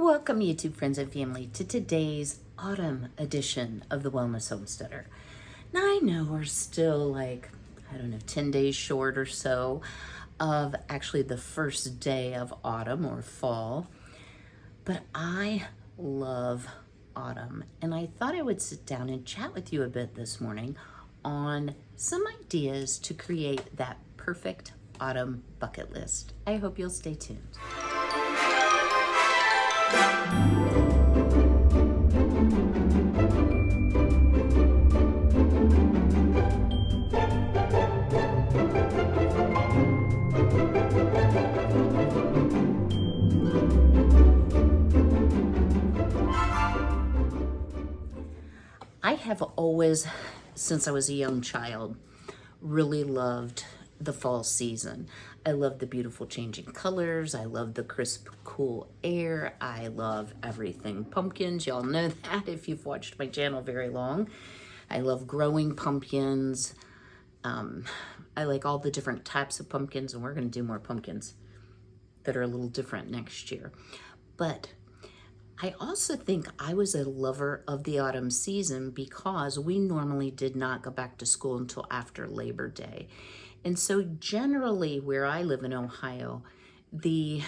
Welcome, YouTube friends and family, to today's autumn edition of the Wellness Homesteader. Now, I know we're still 10 days short or so of actually the first day of autumn or fall, but I love autumn, and I thought I would sit down and chat with you a bit this morning on some ideas to create that perfect autumn bucket list. I hope you'll stay tuned. I have always, since I was a young child, really loved the fall season. I love the beautiful changing colors. I love the crisp, cool air. I love everything pumpkins. Y'all know that if you've watched my channel very long. I love growing pumpkins. I like all the different types of pumpkins, and we're going to do more pumpkins that are a little different next year. But I also think I was a lover of the autumn season because we normally did not go back to school until after Labor Day. And so generally where I live in Ohio, the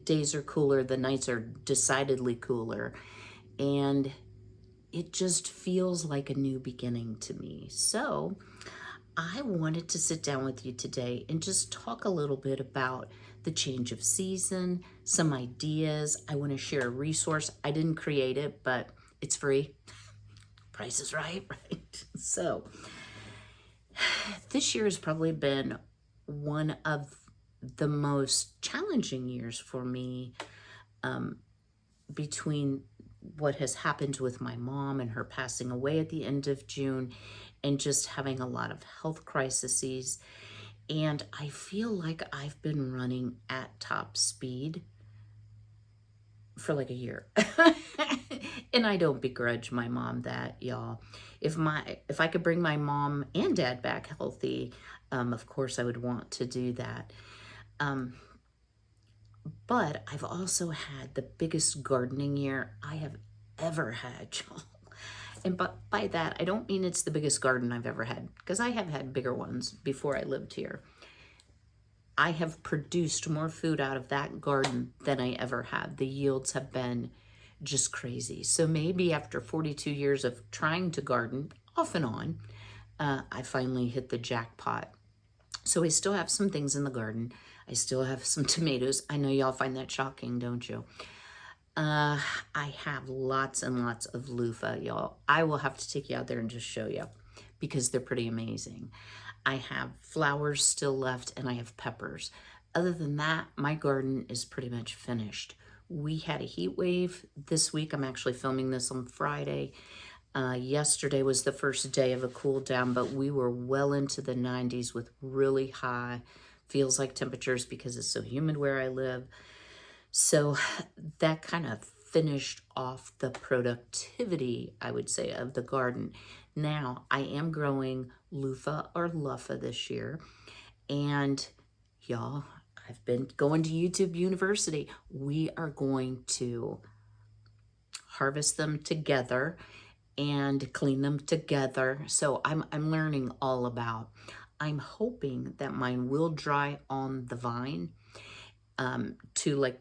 days are cooler, the nights are decidedly cooler, and it just feels like a new beginning to me. So I wanted to sit down with you today and just talk a little bit about the change of season, some ideas. I want to share a resource. I didn't create it, but it's free. Price is right? So this year has probably been one of the most challenging years for me, between what has happened with my mom and her passing away at the end of June and just having a lot of health crises. And I feel like I've been running at top speed for like a year. And I don't begrudge my mom that, y'all. If I could bring my mom and dad back healthy, of course I would want to do that. But I've also had the biggest gardening year I have ever had, y'all. And by that, I don't mean it's the biggest garden I've ever had, because I have had bigger ones before I lived here. I have produced more food out of that garden than I ever have. The yields have been just crazy. So maybe after 42 years of trying to garden, off and on, I finally hit the jackpot. So I still have some things in the garden. I still have some tomatoes. I know y'all find that shocking, don't you? I have lots and lots of loofah, y'all. I will have to take you out there and just show you because they're pretty amazing. I have flowers still left, and I have peppers. Other than that, my garden is pretty much finished. We had a heat wave this week. I'm actually filming this on Friday. Yesterday was the first day of a cool down, but we were well into the 90s with really high, feels like temperatures because it's so humid where I live. So that kind of finished off the productivity, I would say, of the garden. Now, I am growing loofah or luffa this year. And y'all, I've been going to YouTube University. We are going to harvest them together and clean them together. So I'm learning all about. I'm hoping that mine will dry on the vine to like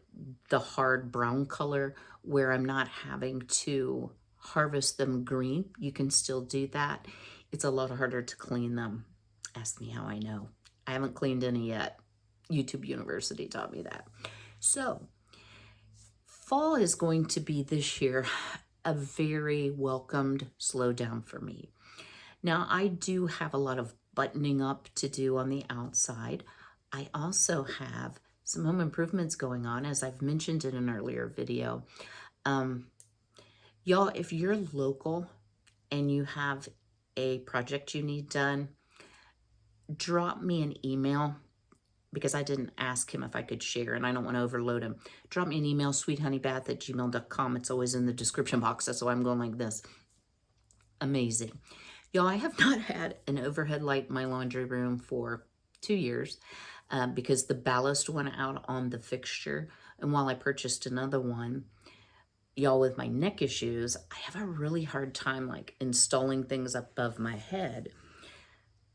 the hard brown color where I'm not having to harvest them green. You can still do that. It's a lot harder to clean them. Ask me how I know. I haven't cleaned any yet. YouTube University taught me that. So fall is going to be this year a very welcomed slowdown for me. Now, I do have a lot of buttoning up to do on the outside. I also have some home improvements going on, as I've mentioned in an earlier video. Y'all, if you're local and you have a project you need done, drop me an email, because I didn't ask him if I could share and I don't want to overload him. Drop me an email, sweethoneybath@gmail.com. It's always in the description box. That's why I'm going like this. Amazing. Y'all, I have not had an overhead light in my laundry room for 2 years. Because the ballast went out on the fixture. And while I purchased another one, y'all, with my neck issues, I have a really hard time like installing things above my head.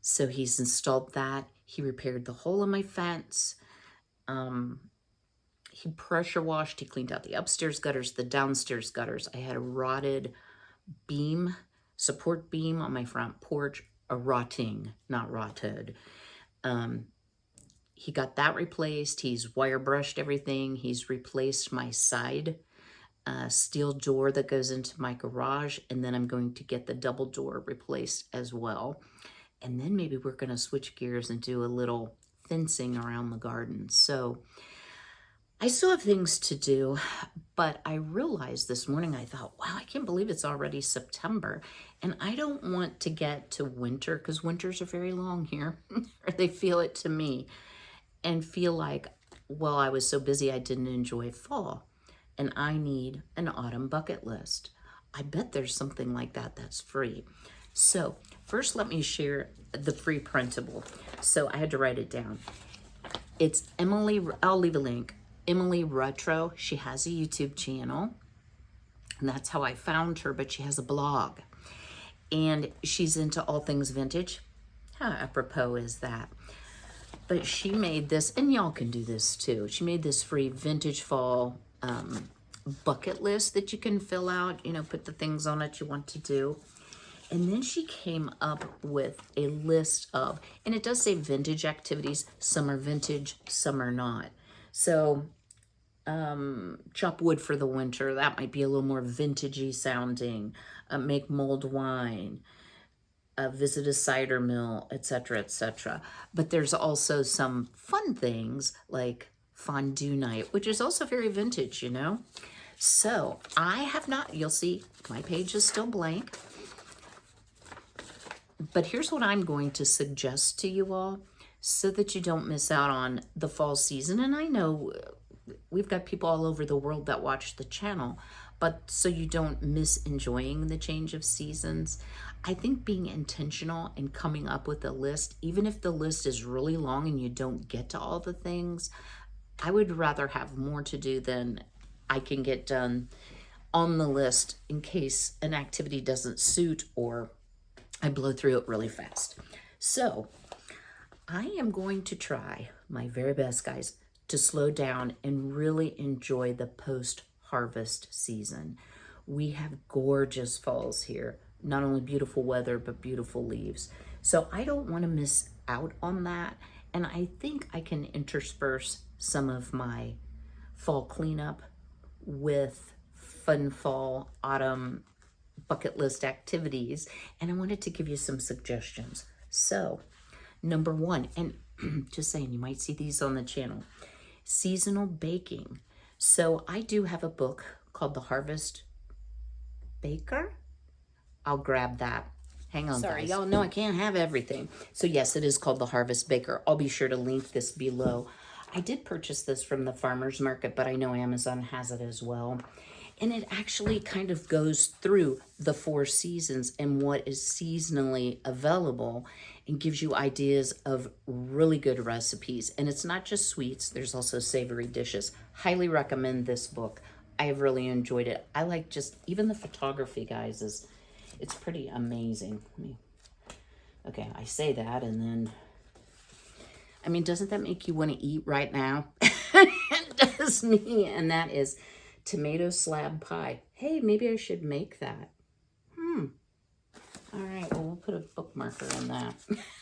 So he's installed that. He repaired the hole in my fence. He pressure washed. He cleaned out the upstairs gutters, the downstairs gutters. I had a rotted beam, support beam on my front porch, a rotting, not rotted. He got that replaced. He's wire brushed everything. He's replaced my side steel door that goes into my garage. And then I'm going to get the double door replaced as well. And then maybe we're going to switch gears and do a little fencing around the garden. So I still have things to do, but I realized this morning, I thought, wow, I can't believe it's already September. And I don't want to get to winter, because winters are very long here, or they feel it to me, and feel like, well, I was so busy I didn't enjoy fall. And I need an autumn bucket list. I bet there's something like that that's free. So first, let me share the free printable. So I had to write it down. It's Emily, I'll leave a link. Emily Retro. She has a YouTube channel, and that's how I found her, but she has a blog, and she's into all things vintage. How apropos is that? But she made this, and y'all can do this too. She made this free vintage fall bucket list that you can fill out, you know, put the things on it you want to do. And then she came up with a list of, and it does say vintage activities. Some are vintage, some are not. So chop wood for the winter. That might be a little more vintagey sounding. Make mulled wine. Visit a cider mill, etc., etc. But there's also some fun things like fondue night, which is also very vintage, you know. So I have not, you'll see my page is still blank. But here's what I'm going to suggest to you all so that you don't miss out on the fall season. And I know we've got people all over the world that watch the channel, but so you don't miss enjoying the change of seasons, I think being intentional and coming up with a list, even if the list is really long and you don't get to all the things, I would rather have more to do than I can get done on the list in case an activity doesn't suit or I blow through it really fast. So I am going to try my very best, guys, to slow down and really enjoy the post-harvest season. We have gorgeous falls here. Not only beautiful weather, but beautiful leaves. So I don't want to miss out on that. And I think I can intersperse some of my fall cleanup with fun fall, autumn bucket list activities. And I wanted to give you some suggestions. So number one, and just saying, you might see these on the channel, seasonal baking. So I do have a book called The Harvest Baker. I'll grab that. Hang on, sorry, guys. Y'all know I can't have everything. So yes, it is called The Harvest Baker. I'll be sure to link this below. I did purchase this from the farmer's market, but I know Amazon has it as well. And it actually kind of goes through the 4 seasons and what is seasonally available and gives you ideas of really good recipes. And it's not just sweets, there's also savory dishes. Highly recommend this book. I have really enjoyed it. I like just, even the photography, guys, it's pretty amazing. Okay, I say that and then, I mean, doesn't that make you want to eat right now? It does me, and that is tomato slab pie. Hey, maybe I should make that. All right, well, we'll put a bookmarker in that.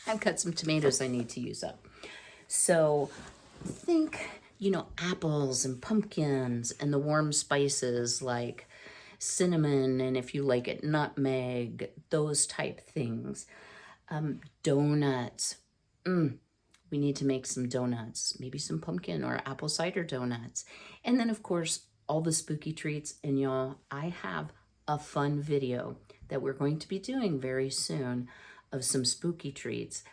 I've got some tomatoes I need to use up. So think, you know, apples and pumpkins and the warm spices like cinnamon, and if you like it, nutmeg, those type things. Donuts. We need to make some donuts, maybe some pumpkin or apple cider donuts. And then, of course, all the spooky treats. And y'all, I have a fun video that we're going to be doing very soon of some spooky treats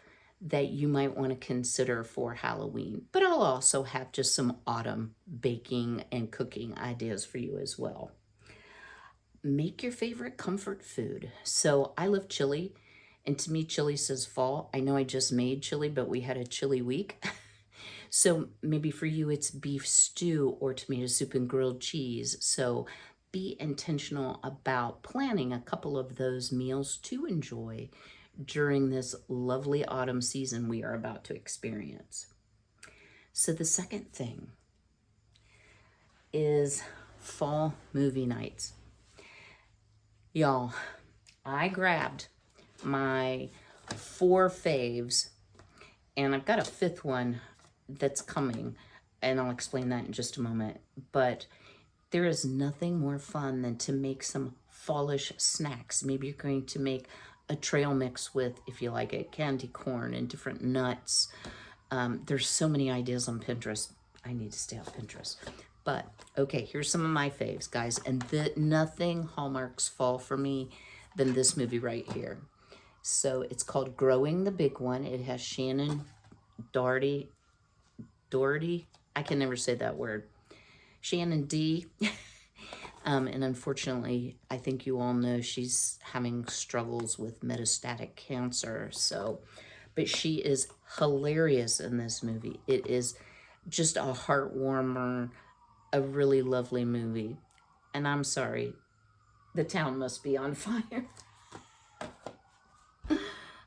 that you might want to consider for Halloween. But I'll also have just some autumn baking and cooking ideas for you as well. Make your favorite comfort food. So I love chili, and to me, chili says fall. I know I just made chili, but we had a chili week. So maybe for you, it's beef stew or tomato soup and grilled cheese. So be intentional about planning a couple of those meals to enjoy during this lovely autumn season we are about to experience. So the second thing is fall movie nights. Y'all, I grabbed my 4 faves, and I've got a 5th one that's coming, and I'll explain that in just a moment. But there is nothing more fun than to make some fallish snacks. Maybe you're going to make a trail mix with, if you like it, candy corn and different nuts. There's so many ideas on Pinterest. I need to stay off Pinterest. But, okay, here's some of my faves, guys. And nothing Hallmarks fall for me than this movie right here. So it's called Growing the Big One. It has Shannon Doherty. I can never say that word. Shannon D. And unfortunately, I think you all know she's having struggles with metastatic cancer. So, but she is hilarious in this movie. It is just a heartwarmer, a really lovely movie. And I'm sorry, the town must be on fire.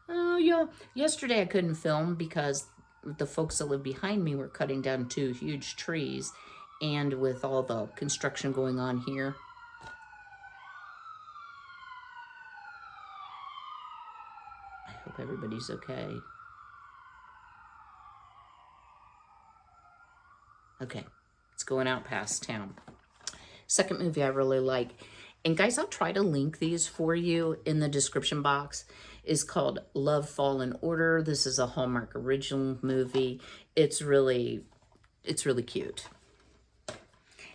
Oh, yeah. Yesterday I couldn't film because the folks that live behind me were cutting down 2 huge trees. And with all the construction going on here, I hope everybody's okay. Okay, it's going out past town. Second movie I really like, and guys, I'll try to link these for you in the description box, is called Love, Fall, and Order. This is a Hallmark original movie. It's really cute.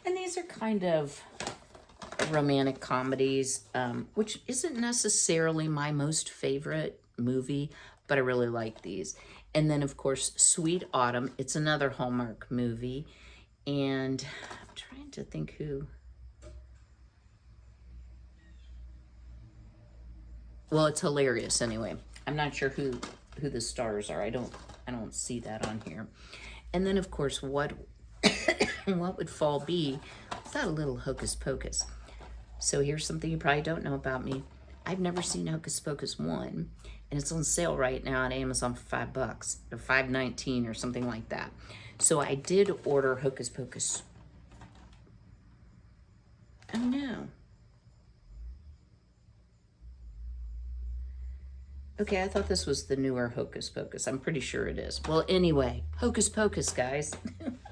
And these are kind of romantic comedies, which isn't necessarily my most favorite movie, but I really like these. And then, of course, Sweet Autumn. It's another Hallmark movie. And I'm trying to think who. Well, it's hilarious anyway. I'm not sure who the stars are. I don't see that on here. And then, of course, what would fall be without a little Hocus Pocus? So here's something you probably don't know about me. I've never seen Hocus Pocus 1, and it's on sale right now on Amazon for $5 or $5.19 or something like that. So I did order Hocus Pocus. Oh no. Okay, I thought this was the newer Hocus Pocus. I'm pretty sure it is. Well, anyway, Hocus Pocus, guys.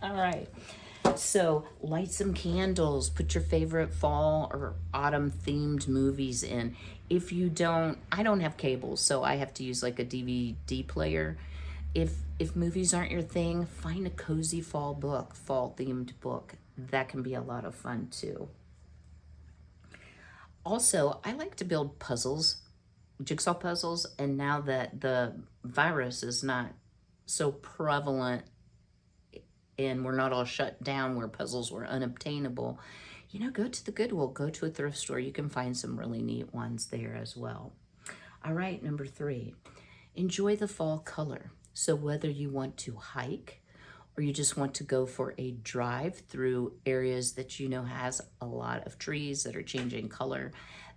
All right. So light some candles. Put your favorite fall or autumn themed movies in. If you don't, I don't have cable, so I have to use like a DVD player. If movies aren't your thing, find a cozy fall book, fall themed book. That can be a lot of fun too. Also, I like to build puzzles, jigsaw puzzles, and now that the virus is not so prevalent and we're not all shut down where puzzles were unobtainable, you know, go to the Goodwill, go to a thrift store. You can find some really neat ones there as well. All right, number 3, enjoy the fall color. So whether you want to hike or you just want to go for a drive through areas that you know has a lot of trees that are changing color,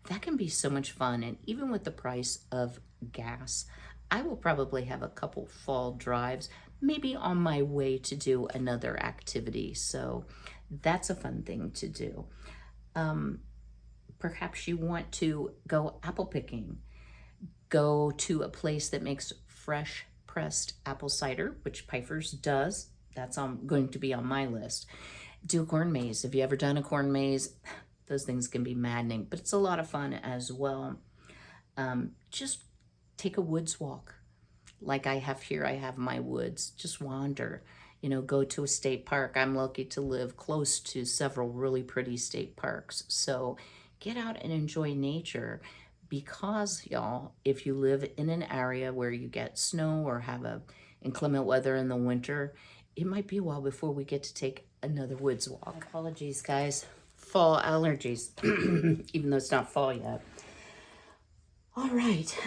that can be so much fun. And even with the price of gas, I will probably have a couple fall drives, maybe on my way to do another activity. So that's a fun thing to do. Perhaps you want to go apple picking. Go to a place that makes fresh pressed apple cider, which Pfeiffer's does. That's going to be on my list. Do a corn maze. Have you ever done a corn maze? Those things can be maddening, but it's a lot of fun as well. Just take a woods walk. Like I have here, I have my woods. Just wander, you know, go to a state park. I'm lucky to live close to several really pretty state parks. So get out and enjoy nature, because y'all, if you live in an area where you get snow or have a inclement weather in the winter, it might be a while before we get to take another woods walk. Apologies, guys. Fall allergies, even though it's not fall yet. All right,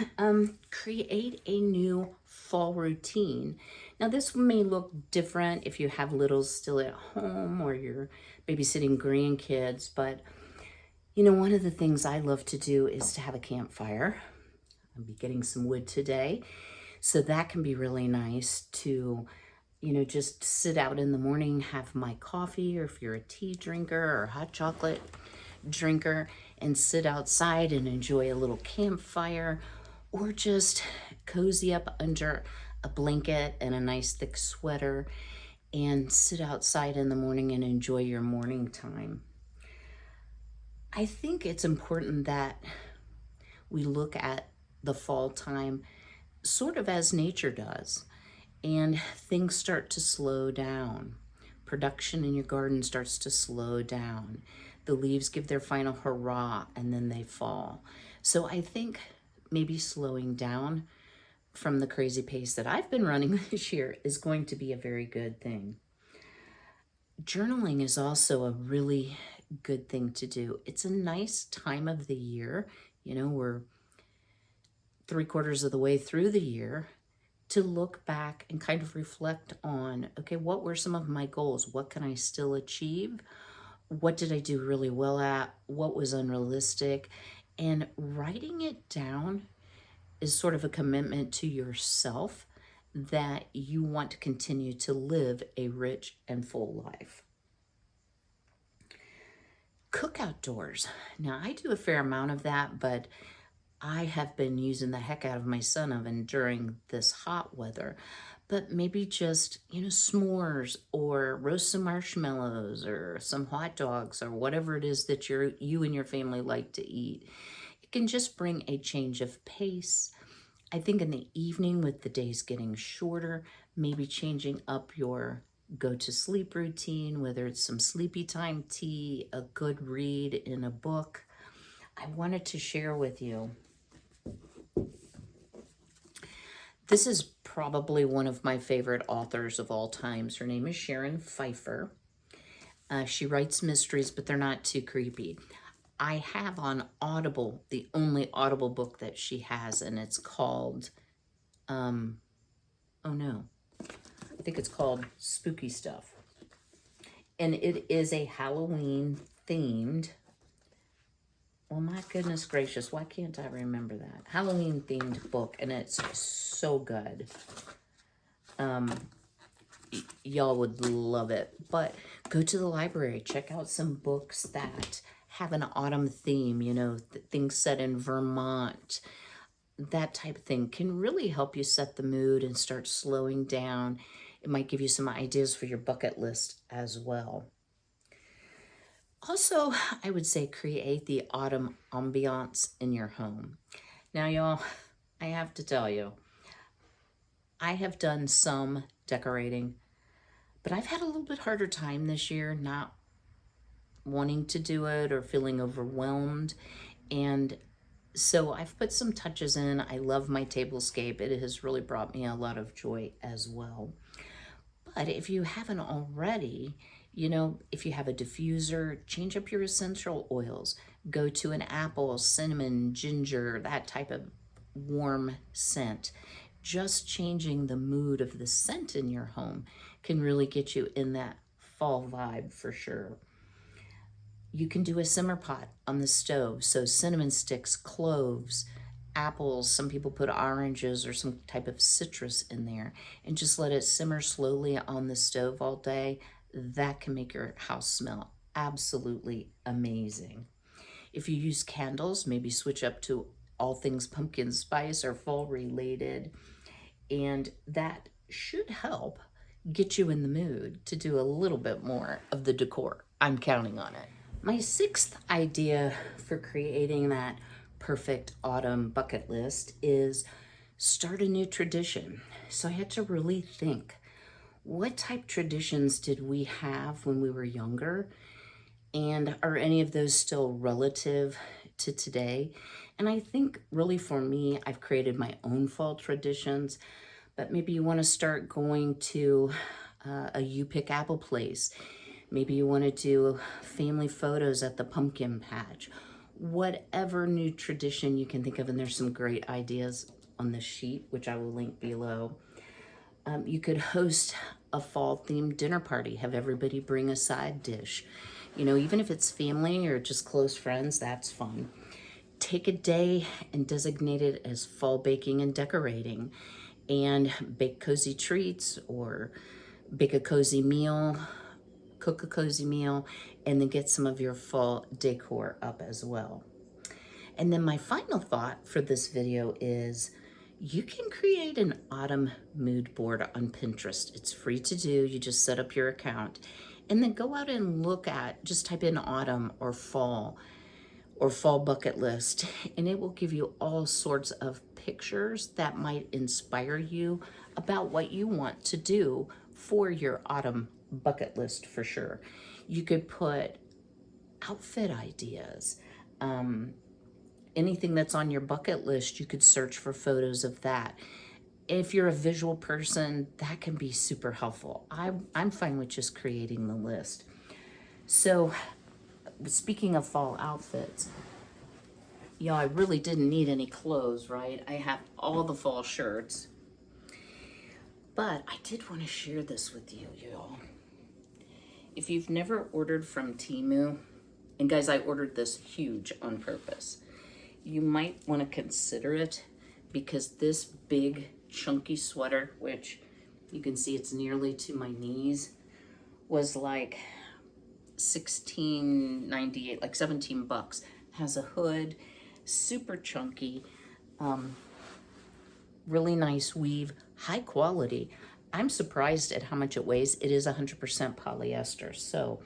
create a new fall routine. Now this may look different if you have littles still at home or you're babysitting grandkids, but You know, one of the things I love to do is to have a campfire. I'll be getting some wood today. So that can be really nice to, just sit out in the morning, have my coffee, or if you're a tea drinker or hot chocolate drinker, and sit outside and enjoy a little campfire, or just cozy up under a blanket and a nice thick sweater and sit outside in the morning and enjoy your morning time. I think it's important that we look at the fall time sort of as nature does, and things start to slow down. Production in your garden starts to slow down. The leaves give their final hurrah and then they fall. So I think maybe slowing down from the crazy pace that I've been running this year is going to be a very good thing. Journaling is also a really good thing to do. It's a nice time of the year. We're 3/4 of the way through the year to look back and kind of reflect on, okay, what were some of my goals? What can I still achieve? What did I do really well at? What was unrealistic? And writing it down is sort of a commitment to yourself that you want to continue to live a rich and full life. Cook outdoors. Now, I do a fair amount of that, but I have been using the heck out of my sun oven during this hot weather. But maybe just, s'mores, or roast some marshmallows or some hot dogs or whatever it is that you and your family like to eat. It can just bring a change of pace. I think in the evening, with the days getting shorter, maybe changing up your go to sleep routine, whether it's some sleepy time tea, a good read in a book. I wanted to share with you. This is probably one of my favorite authors of all times. Her name is Sharon Pfeiffer. She writes mysteries, but they're not too creepy. I have on Audible the only Audible book that she has, and it's called, I think it's called Spooky Stuff. And it is a Halloween themed, oh my goodness gracious, why can't I remember that? Halloween themed book, and it's so good. Y'all would love it. But go to the library, check out some books that have an autumn theme, things set in Vermont. That type of thing can really help you set the mood and start slowing down. It might give you some ideas for your bucket list as well. Also, I would say create the autumn ambiance in your home. Now, y'all, I have to tell you, I have done some decorating, but I've had a little bit harder time this year not wanting to do it or feeling overwhelmed. And so I've put some touches in. I love my tablescape. It has really brought me a lot of joy as well. But if you haven't already, if you have a diffuser, change up your essential oils. Go to an apple, cinnamon, ginger, that type of warm scent. Just changing the mood of the scent in your home can really get you in that fall vibe for sure. You can do a simmer pot on the stove. So cinnamon sticks, cloves, apples, some people put oranges or some type of citrus in there, and just let it simmer slowly on the stove all day. That can make your house smell absolutely amazing. If you use candles, maybe switch up to all things pumpkin spice or fall related, and that should help get you in the mood to do a little bit more of the decor. I'm counting on it. My sixth idea for creating that perfect autumn bucket list is start a new tradition. So I had to really think, what type traditions did we have when we were younger? And are any of those still relative to today? And I think really for me, I've created my own fall traditions, but maybe you want to start going to a You Pick Apple place. Maybe you want to do family photos at the pumpkin patch. Whatever new tradition you can think of, and there's some great ideas on this sheet, which I will link below. You could host a fall-themed dinner party, have everybody bring a side dish. You know, even if it's family or just close friends, that's fun. Take a day and designate it as fall baking and decorating, and bake cozy treats or bake a cozy meal, cook a cozy meal, and then get some of your fall decor up as well. And then my final thought for this video is you can create an autumn mood board on Pinterest. It's free to do. You just set up your account and then go out and look at, just type in autumn or fall bucket list, and it will give you all sorts of pictures that might inspire you about what you want to do for your autumn bucket list for sure. You could put outfit ideas, anything that's on your bucket list, you could search for photos of that. If you're a visual person, that can be super helpful. I'm fine with just creating the list. So speaking of fall outfits, y'all, I really didn't need any clothes, right? I have all the fall shirts. But I did want to share this with you, y'all. If you've never ordered from Temu, and guys, I ordered this huge on purpose, you might want to consider it, because this big chunky sweater, which you can see it's nearly to my knees, was like $16.98, like 17 bucks. Has a hood, super chunky, really nice weave, high quality. I'm surprised at how much it weighs. It is 100% polyester. So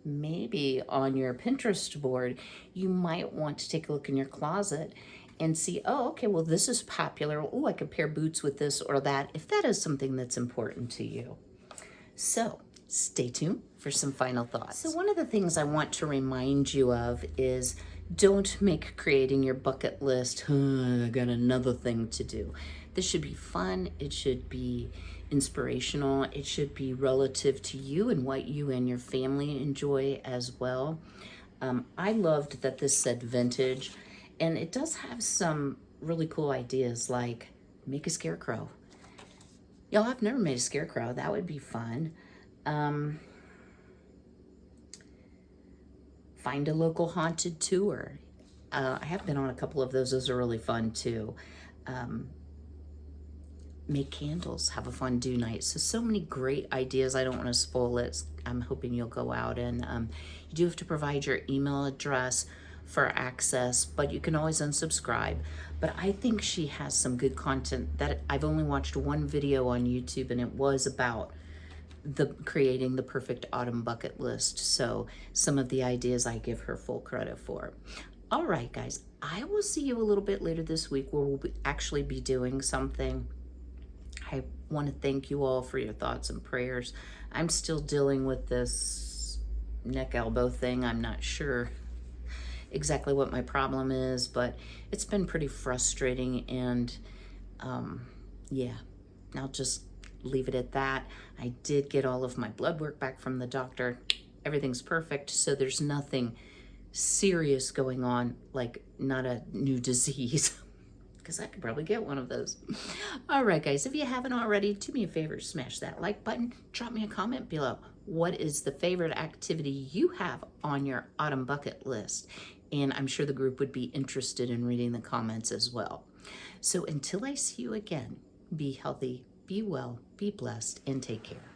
maybe on your Pinterest board, you might want to take a look in your closet and see, oh, okay, well, this is popular. Oh, I could pair boots with this or that, if that is something that's important to you. So stay tuned for some final thoughts. So one of the things I want to remind you of is don't make creating your bucket list, I got another thing to do. This should be fun. It should be inspirational. It should be relative to you and what you and your family enjoy as well. I loved that this said vintage, and it does have some really cool ideas, like make a scarecrow. Y'all, I've never made a scarecrow. That would be fun. Find a local haunted tour. I have been on a couple of those. Those are really fun too. Make candles, have a fondue night. So many great ideas. I don't want to spoil it. I'm hoping you'll go out, and you do have to provide your email address for access, but you can always unsubscribe. But I think she has some good content. That I've only watched one video on YouTube, and it was about creating the perfect autumn bucket list. So some of the ideas I give her full credit for. All right, guys, I will see you a little bit later this week where we'll actually be doing something. I want to thank you all for your thoughts and prayers. I'm still dealing with this neck elbow thing. I'm not sure exactly what my problem is, but it's been pretty frustrating, and yeah, I'll just leave it at that. I did get all of my blood work back from the doctor. Everything's perfect, so there's nothing serious going on, like not a new disease, because I could probably get one of those. All right, guys, if you haven't already, do me a favor, smash that like button, drop me a comment below. What is the favorite activity you have on your autumn bucket list? And I'm sure the group would be interested in reading the comments as well. So until I see you again, be healthy, be well, be blessed, and take care.